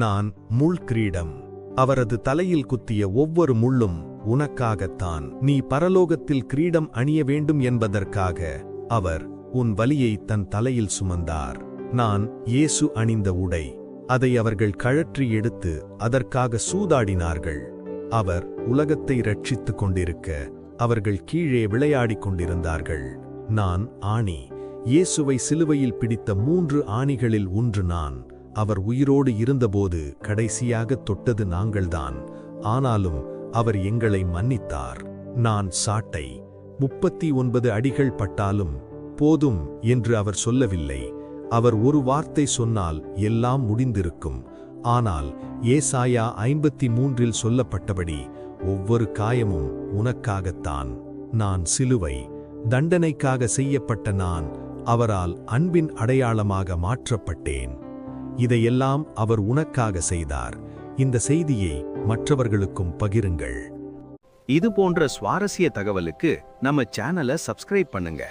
நான் முள் கிரீடம். அவரது தலையில் குத்திய ஒவ்வொரு முள்ளும் உனக்காகத்தான். நீ பரலோகத்தில் கிரீடம் அணிய வேண்டும் என்பதற்காக அவர் உன் வலியை தன் தலையில் சுமந்தார். நான் இயேசு அணிந்த உடை. அதை அவர்கள் கழற்றி எடுத்து அதற்காக சூதாடினார்கள். அவர் உலகத்தை ரட்சித்துக் கொண்டிருக்க அவர்கள் கீழே விளையாடிக் கொண்டிருந்தார்கள். நான் ஆணி. இயேசுவை சிலுவையில் பிடித்த 3 ஆணிகளில் ஒன்று நான். அவர் உயிரோடு இருந்தபோது கடைசியாக தொட்டது நாங்கள்தான். ஆனாலும் அவர் எங்களை மன்னித்தார். நான் சாட்டை. 39 அடிகள் பட்டாலும் போதும் என்று அவர் சொல்லவில்லை. அவர் ஒரு வார்த்தை சொன்னால் எல்லாம் முடிந்திருக்கும். ஆனால் ஏசாயா 53 சொல்லப்பட்டபடி ஒவ்வொரு காயமும் உனக்காகத்தான். நான் சிலுவை. தண்டனைக்காக செய்யப்பட்ட நான் அவரால் அன்பின் அடையாளமாக மாற்றப்பட்டேன். இதையெல்லாம் அவர் உனக்காக செய்தார். இந்த செய்தியை மற்றவர்களுக்கும் பகிருங்கள். இது போன்ற சுவாரஸ்ய தகவலுக்கு நம்ம சேனலை சப்ஸ்கிரைப் பண்ணுங்க.